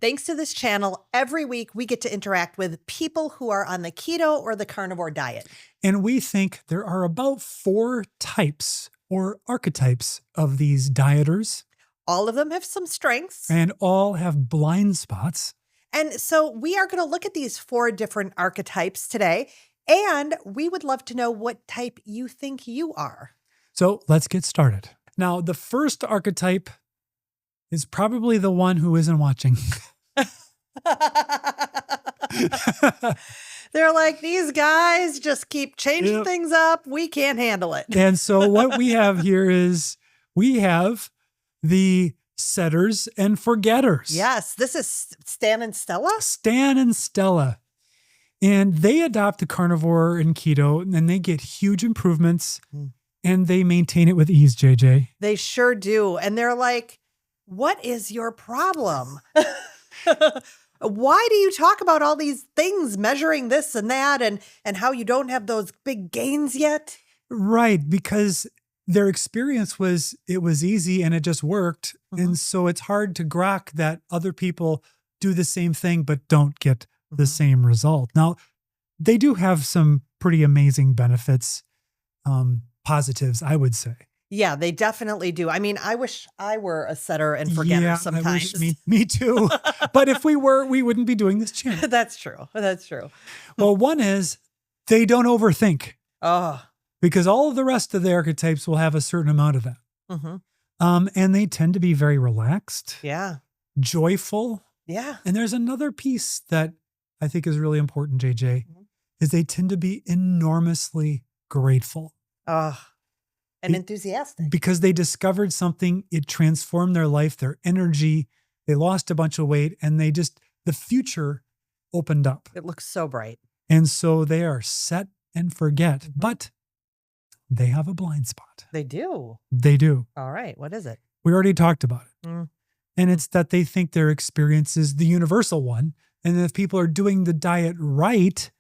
Thanks to this channel, every week we get to interact with people who are on the keto or the carnivore diet. And we think there are about 4 types or archetypes of these dieters. All of them have some strengths. And all have blind spots. And so we are going to look at these 4 different archetypes today. And we would love to know what type you think you are. So let's get started. Now, the first archetype is probably the one who isn't watching. They're like, these guys just keep changing things up. We can't handle it. And so what we have here is we have the setters and forgetters. Yes, this is Stan and Stella. Stan and Stella. And they adopt the carnivore and keto, and they get huge improvements, and they maintain it with ease, JJ. They sure do. And they're like, what is your problem? Why do you talk about all these things, measuring this and that, and how you don't have those big gains yet? Right, because their experience was it was easy and it just worked. And so it's hard to grok that other people do the same thing but don't get the same result. Now, they do have some pretty amazing benefits, positives, I would say. Yeah, they definitely do. I mean, I wish I were a setter and forgetter sometimes. I wish me too. But if we were, we wouldn't be doing this channel. That's true. That's true. Well, one is they don't overthink. Oh. Because all of the rest of the archetypes will have a certain amount of that. And they tend to be very relaxed. Yeah. Joyful. Yeah. And there's another piece that I think is really important, JJ, is they tend to be enormously grateful. And enthusiastic. Because they discovered something, it transformed their life, their energy, they lost a bunch of weight, and the future opened up. It looks so bright. And so they are set and forget, but they have a blind spot. They do. They do. All right. What is it? We already talked about it. And it's that they think their experience is the universal one. And if people are doing the diet right,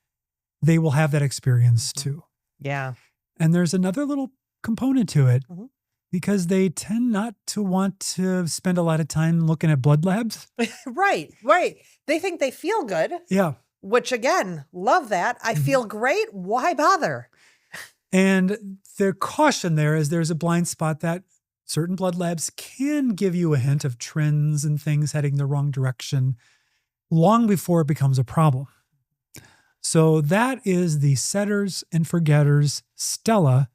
they will have that experience too. Yeah. And there's another little component to it because they tend not to want to spend a lot of time looking at blood labs. Right. They think they feel good. Yeah. Which again, love that. I feel great. Why bother? And the caution there is there's a blind spot that certain blood labs can give you a hint of trends and things heading the wrong direction long before it becomes a problem. So that is the setters and forgetters, Stella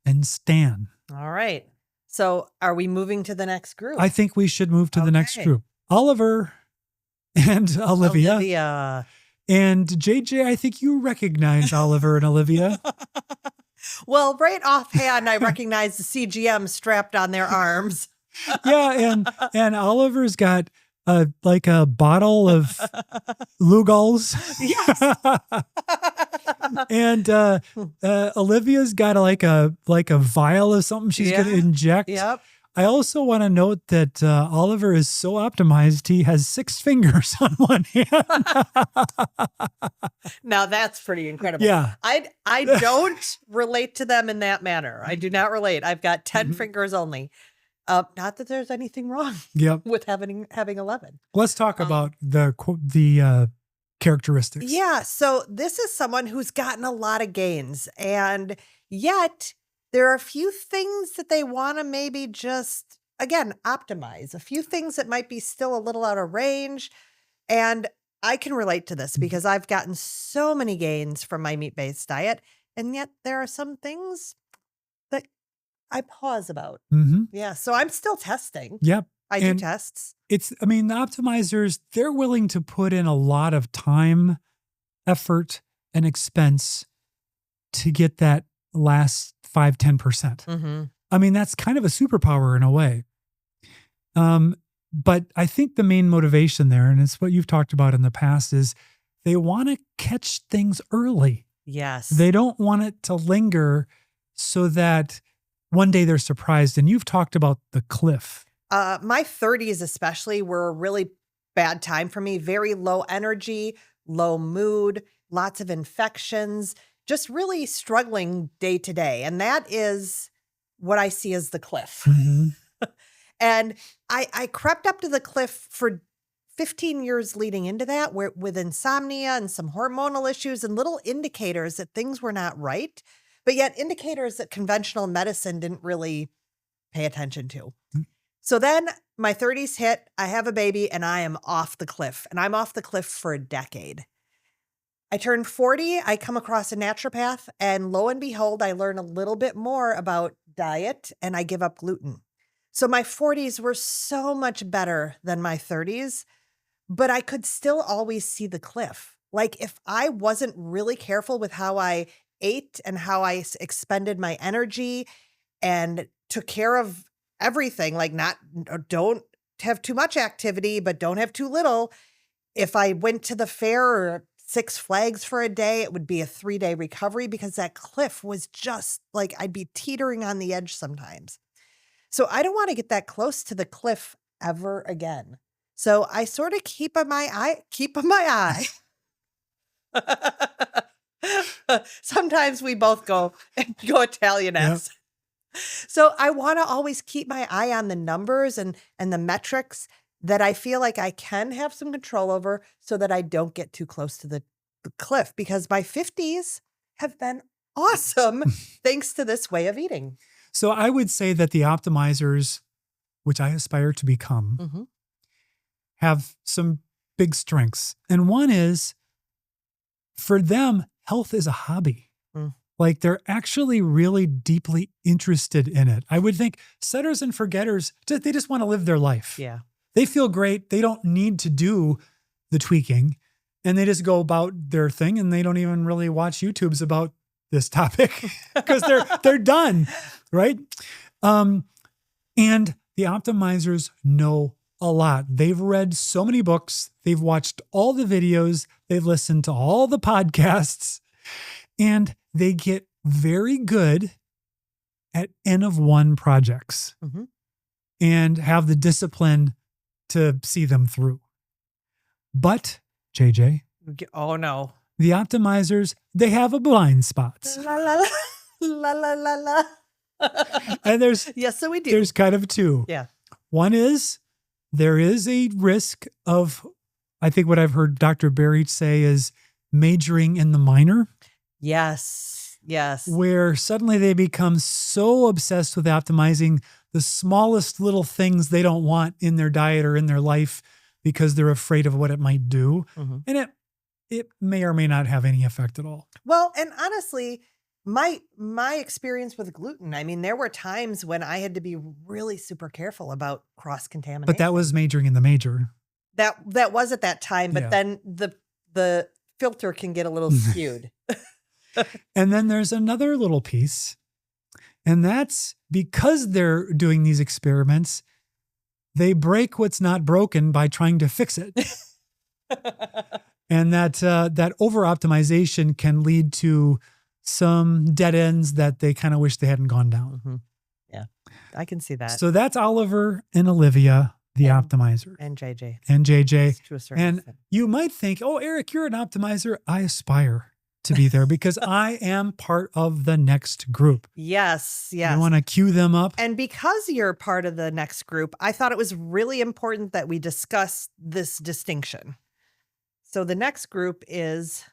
and Stan. All right. So are we moving to the next group? I think we should move to the next group. Oliver and Olivia. And JJ, I think you recognize Oliver and Olivia. Well, right offhand, I recognize the CGM strapped on their arms. Yeah, and Oliver's got like a bottle of Lugol's. Yes. And Olivia's got like a vial of something she's going to inject. Yep. I also want to note that Oliver is so optimized, he has 6 fingers on one hand. Now that's pretty incredible. Yeah. I don't relate to them in that manner. I do not relate. I've got 10 fingers only. Not that there's anything wrong with having 11. Let's talk about the characteristics. Yeah. So this is someone who's gotten a lot of gains, and yet there are a few things that they want to maybe just, again, optimize. A few things that might be still a little out of range. And I can relate to this because I've gotten so many gains from my meat-based diet. And yet there are some things that I pause about. Yeah. So I'm still testing. Yep. I do tests. The optimizers, they're willing to put in a lot of time, effort, and expense to get that last 5-10%. I mean, that's kind of a superpower in a way. But I think the main motivation there, and it's what you've talked about in the past, is they want to catch things early. Yes. They don't want it to linger so that one day they're surprised. And you've talked about the cliff. My 30s especially were a really bad time for me. Very low energy, low mood, lots of infections, just really struggling day to day. And that is what I see as the cliff. And I crept up to the cliff for 15 years leading into that, where with insomnia and some hormonal issues and little indicators that things were not right, but yet indicators that conventional medicine didn't really pay attention to. So then my 30s hit, I have a baby, and I am off the cliff. And I'm off the cliff for a decade. I turned 40, I come across a naturopath, and lo and behold, I learn a little bit more about diet, and I give up gluten. So my 40s were so much better than my 30s, but I could still always see the cliff. Like if I wasn't really careful with how I ate and how I expended my energy and took care of everything, like don't have too much activity, but don't have too little. If I went to the fair or Six Flags for a day, it would be a 3-day recovery because that cliff was just like I'd be teetering on the edge sometimes. So I don't want to get that close to the cliff ever again. So I sort of keep my eye. Sometimes we both go Italian-esque. Yep. So I want to always keep my eye on the numbers and the metrics that I feel like I can have some control over so that I don't get too close to the cliff, because my 50s have been awesome thanks to this way of eating. So I would say that the optimizers, which I aspire to become, have some big strengths. And one is, for them, health is a hobby. Like they're actually really deeply interested in it. I would think setters and forgetters, they just want to live their life. Yeah. They feel great. They don't need to do the tweaking, and they just go about their thing, and they don't even really watch YouTubes about this topic because they're done, right? And the optimizers know a lot. They've read so many books. They've watched all the videos. They've listened to all the podcasts, and they get very good at N of 1 projects and have the discipline to see them through. But JJ, oh no, the optimizers, they have a blind spots. La la la la la la. And yes, so we do. There's kind of two. Yeah. One is there is a risk of, I think what I've heard Dr. Berry say is majoring in the minor. Yes. Yes. Where suddenly they become so obsessed with optimizing the smallest little things they don't want in their diet or in their life because they're afraid of what it might do. And it may or may not have any effect at all. Well, and honestly, my experience with gluten, I mean, there were times when I had to be really super careful about cross-contamination. But that was majoring in the major. That was at that time, but then the filter can get a little skewed. And then there's another little piece, and that's because they're doing these experiments, they break what's not broken by trying to fix it. And that over-optimization can lead to some dead ends that they kind of wish they hadn't gone down. Yeah, I can see that. So that's Oliver and Olivia, the optimizer. And JJ. And JJ. To a certain extent. You might think, oh, Eric, you're an optimizer. I aspire to be there because I am part of the next group. Yes, yes. You want to cue them up? And because you're part of the next group, I thought it was really important that we discuss this distinction. So the next group is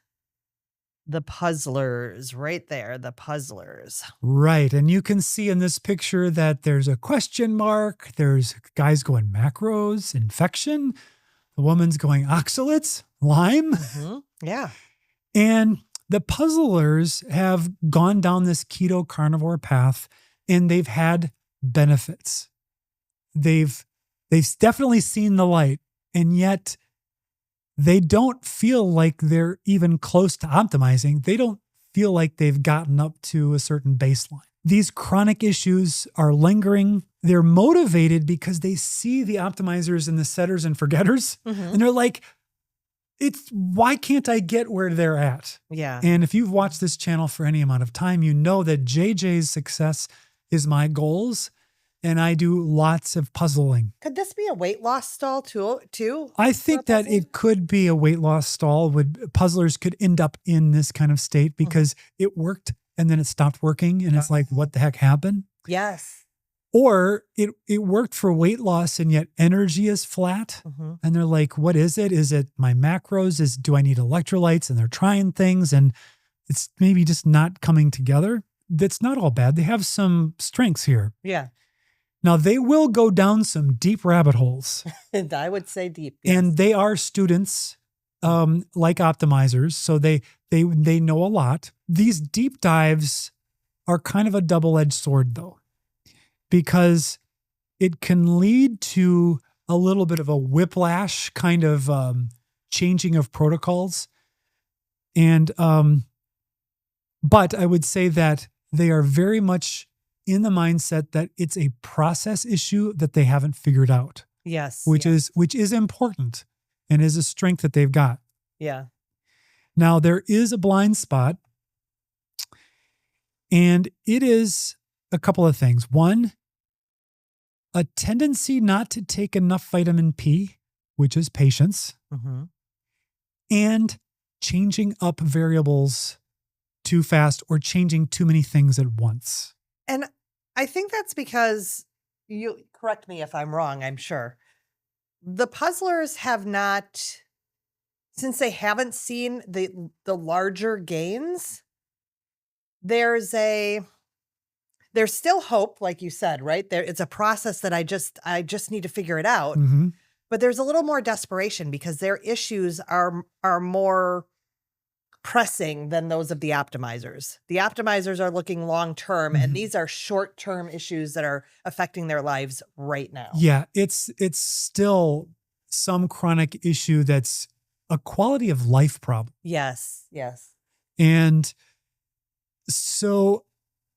the puzzlers, right there, the puzzlers. Right. And you can see in this picture that there's a question mark. There's guys going macros, infection. The woman's going oxalates, Lyme. Yeah. And the puzzlers have gone down this keto carnivore path, and they've had benefits. They've definitely seen the light, and yet they don't feel like they're even close to optimizing. They don't feel like they've gotten up to a certain baseline. These chronic issues are lingering. They're motivated because they see the optimizers and the setters and forgetters, and they're like, why can't I get where they're at? Yeah. And if you've watched this channel for any amount of time, you know that JJ's success is my goals, and I do lots of puzzling. Could this be a weight loss stall too? I think that it could be a weight loss stall. Puzzlers could end up in this kind of state because it worked and then it stopped working, and it's like, what the heck happened? Yes. Or it worked for weight loss and yet energy is flat. And they're like, what is it? Is it my macros? Do I need electrolytes? And they're trying things and it's maybe just not coming together. That's not all bad. They have some strengths here. Yeah. Now they will go down some deep rabbit holes. And I would say deep. Yes. And they are students, like optimizers. So they know a lot. These deep dives are kind of a double-edged sword though, because it can lead to a little bit of a whiplash kind of changing of protocols. And, but I would say that they are very much in the mindset that it's a process issue that they haven't figured out. Yes. Which is important and is a strength that they've got. Yeah. Now there is a blind spot, and it is a couple of things. One, a tendency not to take enough vitamin P, which is patience, and changing up variables too fast or changing too many things at once. And I think that's because, you correct me if I'm wrong, I'm sure, the puzzlers have not, since they haven't seen the larger gains, there's still hope, like you said, right? It's a process that I just need to figure it out. But there's a little more desperation because their issues are more pressing than those of the optimizers. The optimizers are looking long-term, and these are short-term issues that are affecting their lives right now. Yeah, it's still some chronic issue that's a quality of life problem. Yes, yes. And so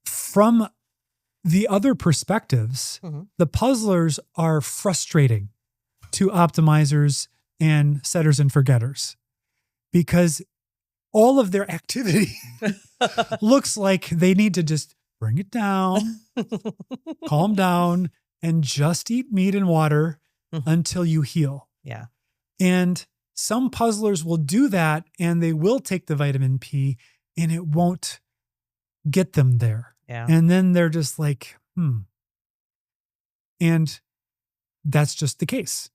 from the other perspectives, the puzzlers are frustrating to optimizers and setters and forgetters because all of their activity looks like they need to just bring it down, calm down, and just eat meat and water until you heal. Yeah. And some puzzlers will do that and they will take the vitamin P and it won't get them there. Yeah. And then they're just like, And that's just the case.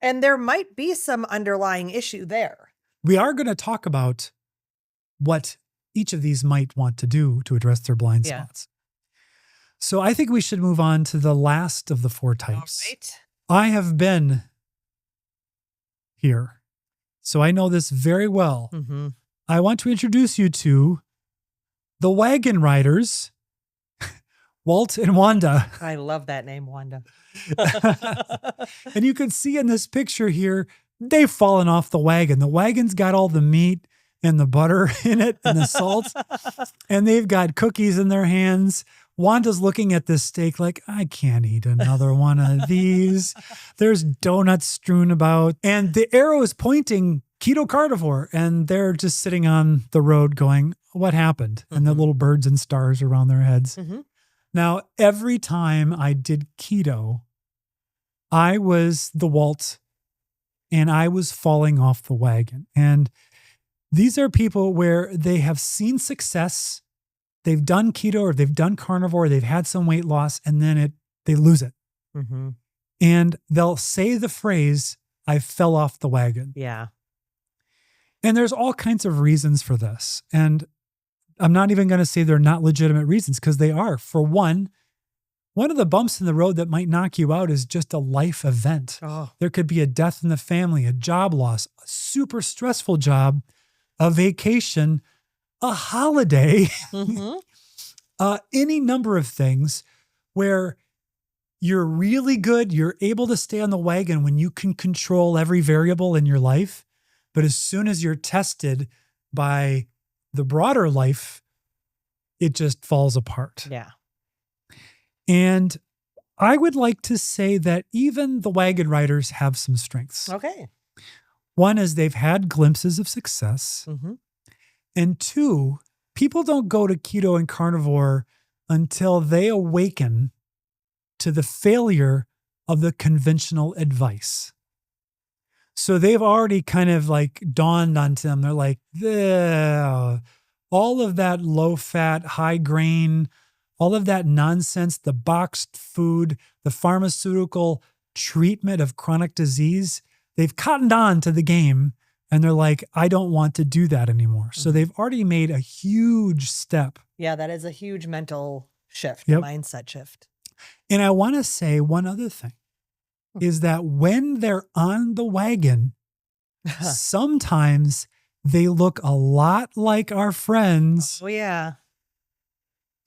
And there might be some underlying issue there. We are going to talk about what each of these might want to do to address their blind spots. So I think we should move on to the last of the four types. All right. I have been here, so I know this very well. I want to introduce you to the Wagon Riders, Walt and Wanda. I love that name, Wanda. And you can see in this picture here, they've fallen off the wagon. The wagon's got all the meat and the butter in it and the salt, and they've got cookies in their hands. Wanda's looking at this steak like, I can't eat another one of these. There's donuts strewn about, and the arrow is pointing Keto Carnivore, and they're just sitting on the road going, what happened? And the little birds and stars around their heads. Now, every time I did keto, I was the Walt and I was falling off the wagon. And these are people where they have seen success. They've done keto or they've done carnivore. They've had some weight loss and then they lose it. And they'll say the phrase, I fell off the wagon. Yeah. And there's all kinds of reasons for this. And I'm not even going to say they're not legitimate reasons because they are. For one of the bumps in the road that might knock you out is just a life event. There could be a death in the family, a job loss, a super stressful job, a vacation, a holiday, any number of things where you're really good. You're able to stay on the wagon when you can control every variable in your life. But as soon as you're tested by the broader life, it just falls apart. Yeah. And I would like to say that even the Wagon Riders have some strengths. Okay. One is they've had glimpses of success. And two, people don't go to keto and carnivore until they awaken to the failure of the conventional advice. So they've already kind of like dawned onto them. They're like, all of that low fat, high grain, all of that nonsense, the boxed food, the pharmaceutical treatment of chronic disease, they've cottoned on to the game and they're like, I don't want to do that anymore. So they've already made a huge step. Yeah, that is a huge mental shift, Yep. mindset shift. And I want to say one other thing is that when they're on the wagon, sometimes they look a lot like our friends, Oh, yeah.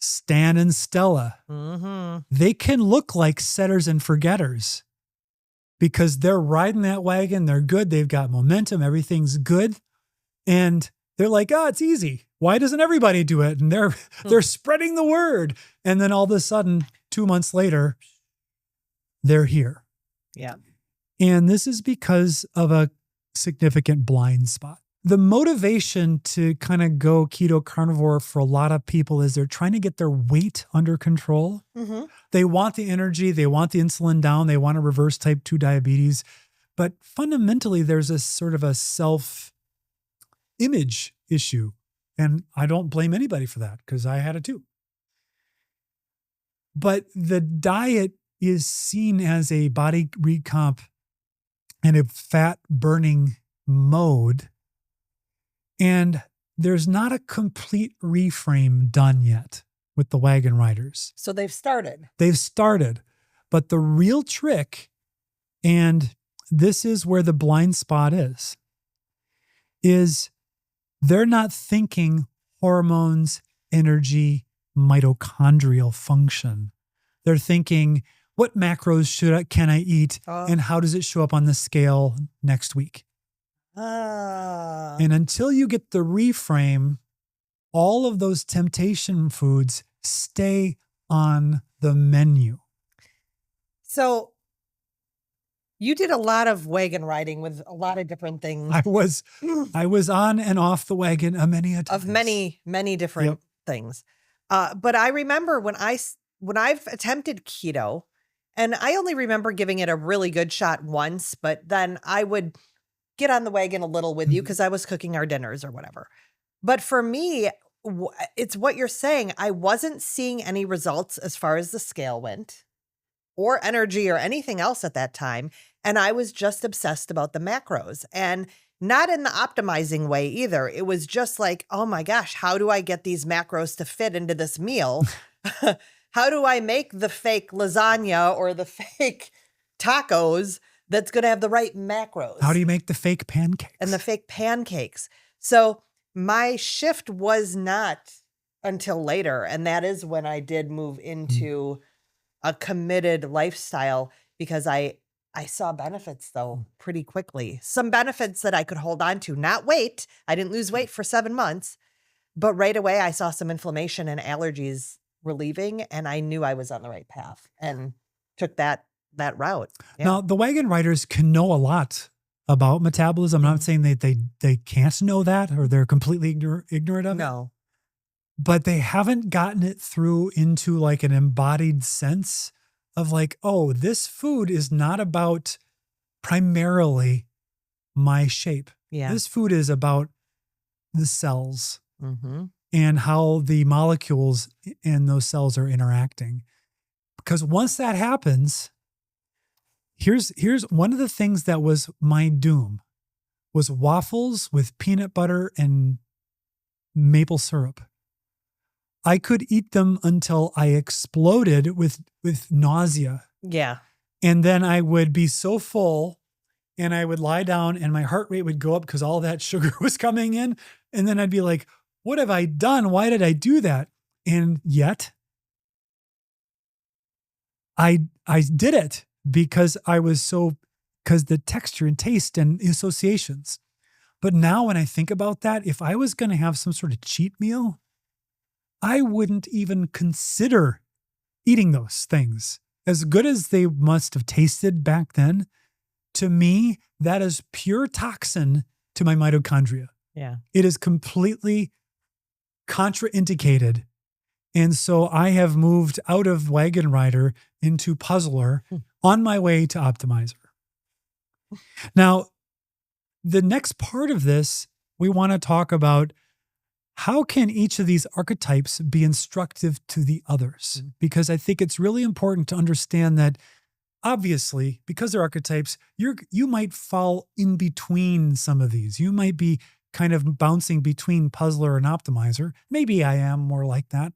Stan and Stella. Mm-hmm. They can look like setters and forgetters because they're riding that wagon. They're good. They've got momentum. Everything's good. And they're like, oh, it's easy. Why doesn't everybody do it? And they're spreading the word. And then all of a sudden, 2 months later, they're here. Yeah. And this is because of a significant blind spot. The motivation to kind of go keto carnivore for a lot of people is they're trying to get their weight under control. Mm-hmm. They want the energy. They want the insulin down. They want to reverse type 2 diabetes. But fundamentally, there's a sort of a self-image issue. And I don't blame anybody for that because I had it too. But the diet is seen as a body recomp and a fat burning mode. And there's not a complete reframe done yet with the Wagon Riders. So they've started. They've started. But the real trick, and this is where the blind spot is they're not thinking hormones, energy, mitochondrial function. They're thinking, what macros can I eat, and how does it show up on the scale next week? And until you get the reframe, all of those temptation foods stay on the menu. So you did a lot of wagon riding with a lot of different things. I was on and off the wagon many a times. Of many, many different things. But I remember when I've attempted keto, and I only remember giving it a really good shot once, but then I would get on the wagon a little with you because I was cooking our dinners or whatever. But for me, it's what you're saying. I wasn't seeing any results as far as the scale went or energy or anything else at that time. And I was just obsessed about the macros, and not in the optimizing way either. It was just like, oh my gosh, how do I get these macros to fit into this meal? How do I make the fake lasagna or the fake tacos that's going to have the right macros? How do you make the fake pancakes? And the fake pancakes. So my shift was not until later. And that is when I did move into a committed lifestyle, because I saw benefits though pretty quickly. Some benefits that I could hold on to, not weight. I didn't lose weight for 7 months, but right away I saw some inflammation and allergies relieving, and I knew I was on the right path and took that route. Yeah. Now, the Wagon Riders can know a lot about metabolism. I'm not saying they can't know that or they're completely ignorant of it. No. But they haven't gotten it through into like an embodied sense of like, oh, this food is not about primarily my shape. Yeah. This food is about the cells Mm-hmm. and how the molecules in those cells are interacting. Because once that happens, here's one of the things that was my doom was waffles with peanut butter and maple syrup. I could eat them until I exploded with nausea. Yeah. And then I would be so full and I would lie down and my heart rate would go up because all that sugar was coming in. And then I'd be like, what have I done? Why did I do that? And yet I did it because the texture and taste and associations. But now when I think about that, if I was going to have some sort of cheat meal, I wouldn't even consider eating those things. As good as they must have tasted back then, to me, that is pure toxin to my mitochondria. Yeah. It is completely contraindicated. And so I have moved out of Wagon Rider into Puzzler on my way to Optimizer. Now, the next part of this, we want to talk about how can each of these archetypes be instructive to the others? Because I think it's really important to understand that obviously, because they're archetypes, you might fall in between some of these. You might be kind of bouncing between puzzler and optimizer. Maybe I am more like that.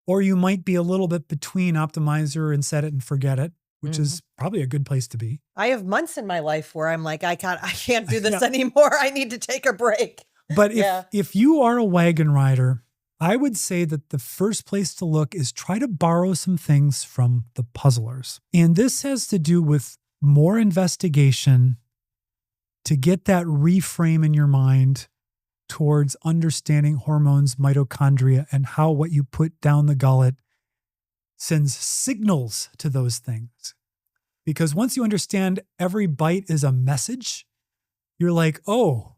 Or you might be a little bit between optimizer and set it and forget it, which is probably a good place to be. I have months in my life where I'm like, I can't do this anymore. I need to take a break. But if you are a wagon rider, I would say that the first place to look is try to borrow some things from the puzzlers. And this has to do with more investigation to get that reframe in your mind towards understanding hormones, mitochondria, and how what you put down the gullet sends signals to those things. Because once you understand every bite is a message, you're like, oh,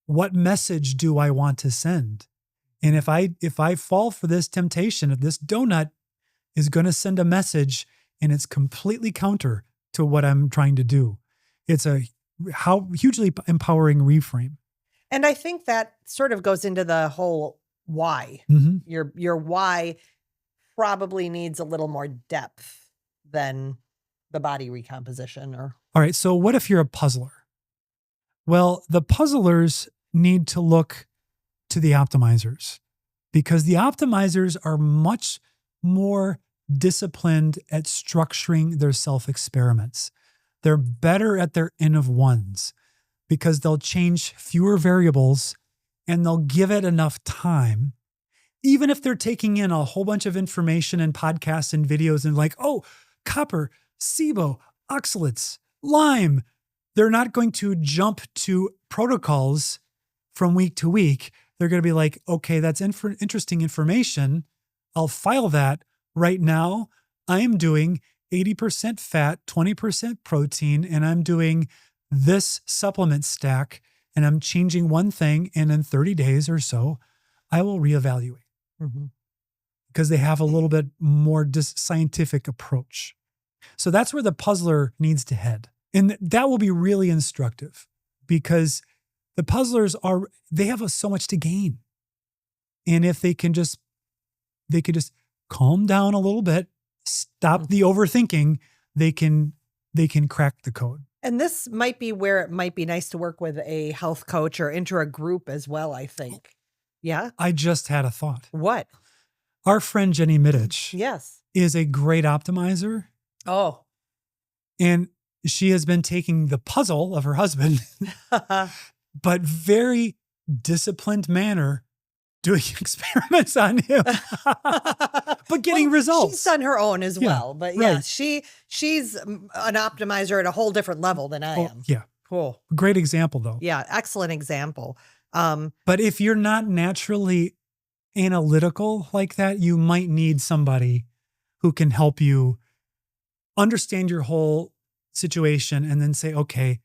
what message do I want to send? And if I fall for this temptation, if this donut is going to send a message and it's completely counter to what I'm trying to do, it's a hugely empowering reframe. And I think that sort of goes into the whole why. Your why probably needs a little more depth than the body recomposition. All right. So what if you're a puzzler? Well, the puzzlers need to look to the optimizers because the optimizers are much more disciplined at structuring their self-experiments. They're better at their N of ones because they'll change fewer variables and they'll give it enough time. Even if they're taking in a whole bunch of information and podcasts and videos and like, oh, copper, SIBO, oxalates, lime, they're not going to jump to protocols from week to week. They're going to be like, okay, that's interesting information. I'll file that right now. I am doing 80% fat, 20% protein, and I'm doing this supplement stack, and I'm changing one thing, and in 30 days or so, I will reevaluate. Because they have a little bit more scientific approach. So that's where the puzzler needs to head. And that will be really instructive because the puzzlers they have so much to gain. And if they could just calm down a little bit, stop the overthinking, they can crack the code. And this might be where it might be nice to work with a health coach or enter a group as well, I think. Yeah. I just had a thought. What? Our friend Jenny Middich is a great optimizer. Oh. And she has been taking the puzzle of her husband, but very disciplined manner, doing experiments on him, but getting results. She's done her own as well. But she's an optimizer at a whole different level than I am. Yeah. Cool. Great example though. Yeah. Excellent example. But if you're not naturally analytical like that, you might need somebody who can help you understand your whole situation and then say, okay,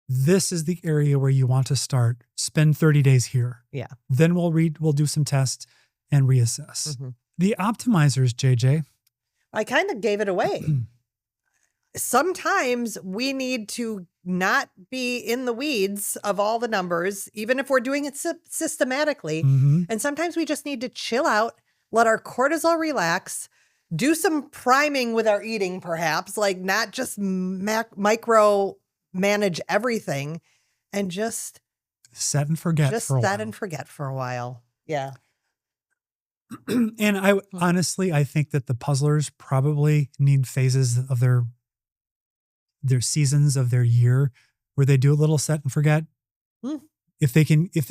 this is the area where you want to start. Spend 30 days here. Yeah. Then we'll do some tests and reassess. The optimizers, JJ. I kind of gave it away. Sometimes we need to not be in the weeds of all the numbers, even if we're doing it systematically. And sometimes we just need to chill out, let our cortisol relax, do some priming with our eating, perhaps, like not just micro manage everything and just set and forget for a while. Yeah. And I honestly, I think that the puzzlers probably need phases of their seasons of their year where they do a little set and forget. If they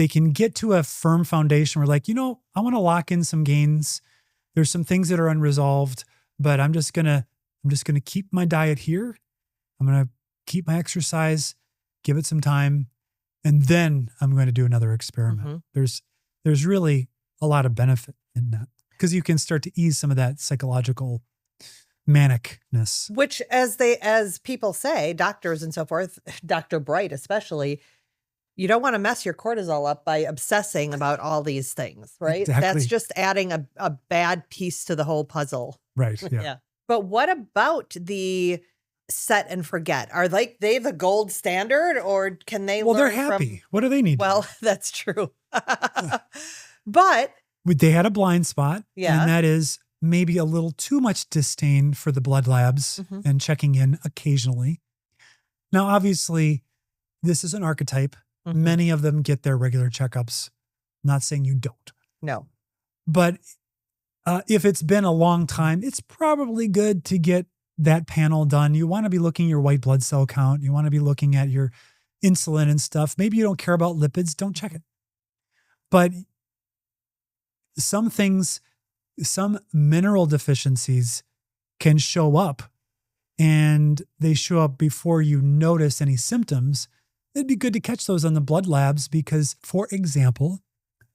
can get to a firm foundation where like, I want to lock in some gains. There's some things that are unresolved, but I'm just going to keep my diet here. I'm going to keep my exercise, give it some time, and then I'm going to do another experiment. There's really a lot of benefit in that because you can start to ease some of that psychological manicness. Which as people say, doctors and so forth, Dr. Bright especially, you don't want to mess your cortisol up by obsessing about all these things, right? Exactly. That's just adding a bad piece to the whole puzzle. Right. Yeah. But what about the set and forget? Are they the gold standard, or can they Well, they're learn from? happy. What do they need? Well, that's true. But They had a blind spot, Yeah. and that is maybe a little too much disdain for the blood labs Mhm. and checking in occasionally. Now, obviously, this is an archetype. Mhm. Many of them get their regular checkups. Not saying you don't. No. But if it's been a long time, it's probably good to get that panel done. You want to be looking at your white blood cell count. You want to be looking at your insulin and stuff. Maybe you don't care about lipids. Don't check it. But some things, some mineral deficiencies can show up, and they show up before you notice any symptoms. It'd be good to catch those on the blood labs because, for example,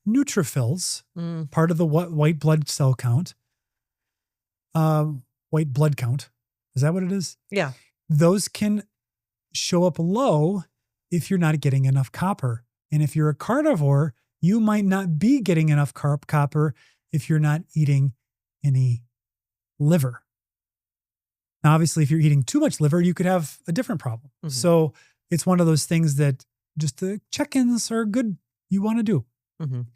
neutrophils, part of the white blood cell count, white blood count, is that what it is? Yeah. Those can show up low if you're not getting enough copper. And if you're a carnivore, you might not be getting enough copper if you're not eating any liver. Now, obviously, if you're eating too much liver, you could have a different problem. Mhm. So it's one of those things that just the check-ins are good. You want to do. Mhm.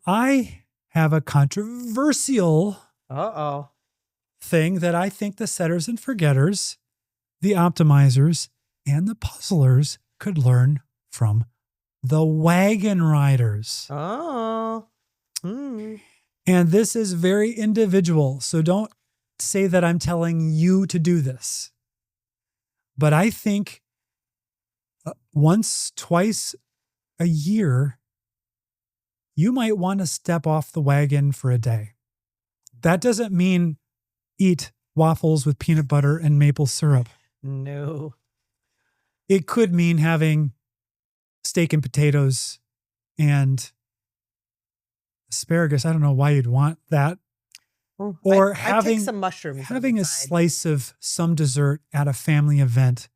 I have a controversial Uh-oh. thing that I think the setters and forgetters, the optimizers, and the puzzlers could learn from the wagon riders. Oh. Mm. And this is very individual. So don't say that I'm telling you to do this. But I think once, twice a year, you might want to step off the wagon for a day. That doesn't mean eat waffles with peanut butter and maple syrup. No. It could mean having steak and potatoes and asparagus. I don't know why you'd want that. Oh, Or I'd having take some mushrooms. on having the a side. slice of some dessert at a family event.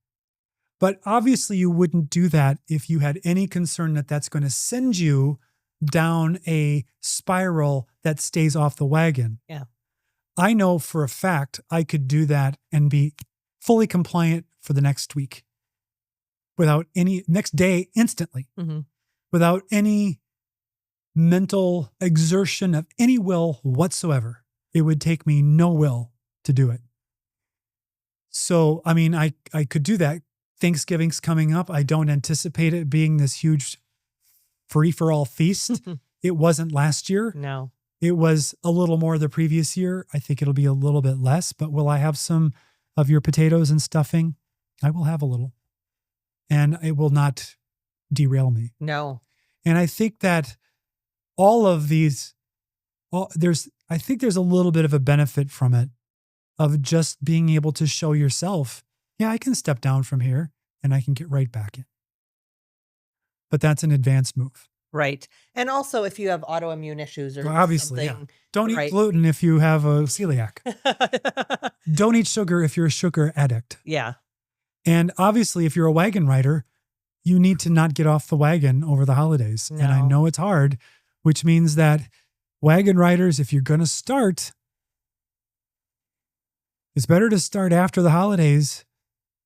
But obviously you wouldn't do that if you had any concern that that's going to send you down a spiral that stays off the wagon. Yeah. I know for a fact I could do that and be fully compliant for the next week without any next day instantly, Mhm. without any mental exertion of any will whatsoever. It would take me no will to do it. So, I mean, I could do that. Thanksgiving's coming up. I don't anticipate it being this huge free-for-all feast. It wasn't last year. No. It was a little more the previous year. I think it'll be a little bit less, but will I have some of your potatoes and stuffing? I will have a little. And it will not derail me. No. And I think that all of these, I think there's a little bit of a benefit from it, of just being able to show yourself, yeah, I can step down from here and I can get right back in. But that's an advanced move. Right. And also if you have autoimmune issues or Well, obviously, yeah. something. Don't eat Right. gluten if you have a celiac. Don't eat sugar if you're a sugar addict. Yeah. And obviously, if you're a wagon rider, you need to not get off the wagon over the holidays. And I No. know it's hard, which means that wagon riders, if you're going to start, it's better to start after the holidays,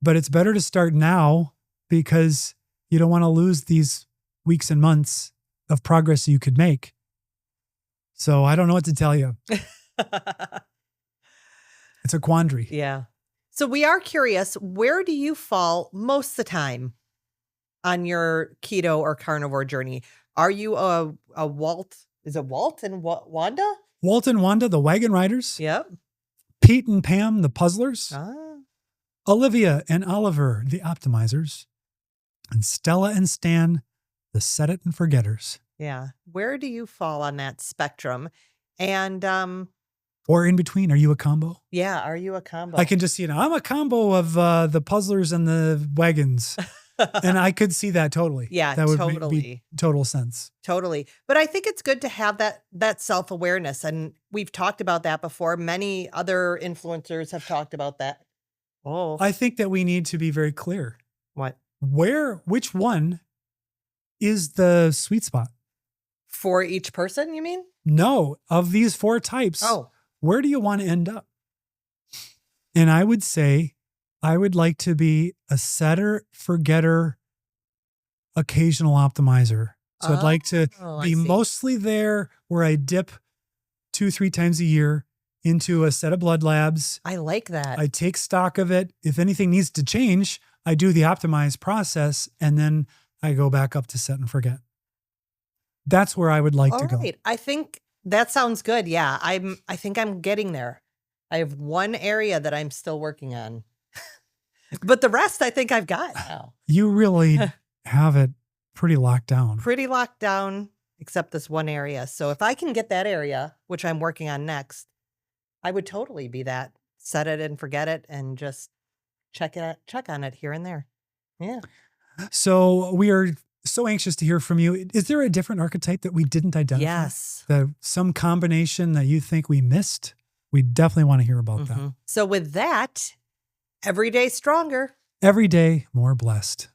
but it's better to start now because you don't want to lose these weeks and months of progress you could make. So I don't know what to tell you. It's a quandary. Yeah. So we are curious, where do you fall most of the time on your keto or carnivore journey? Are you a Walt? Is it Walt and Wanda? Walt and Wanda, the wagon riders. Yep. Pete and Pam, the puzzlers. Ah. Olivia and Oliver, the optimizers. And Stella and Stan, the set it and forgetters. Yeah. Where do you fall on that spectrum? And Or in between, are you a combo? yeah, are you a combo? I can just see it. I'm a combo of the puzzlers and the wagons. And I could see that totally. Yeah, that would totally. be total sense. Totally. But I think it's good to have that self-awareness. And we've talked about that before. Many other influencers have talked about that. Oh, I think that we need to be very clear. what? Which one is the sweet spot? For each person, you mean? No, of these four types. Oh, Where do you want to end up? And I would say I would like to be a setter, forgetter, occasional optimizer. So I'd like to Oh, I be see. mostly there where I dip 2-3 times a year into a set of blood labs. I like that. I take stock of it. If anything needs to change, I do the optimized process, and then I go back up to set and forget. That's where I would like All to go. right. I think that sounds good. Yeah. I think I'm getting there. I have one area that I'm still working on. But the rest I think I've got now. You really have it pretty locked down. Pretty locked down, except this one area. So if I can get that area, which I'm working on next, I would totally be that. Set it and forget it and just check on it here and there. Yeah. So we are so anxious to hear from you. Is there a different archetype that we didn't identify? Yes. That some combination that you think we missed? We definitely want to hear about that. So with that, every day stronger. Every day more blessed.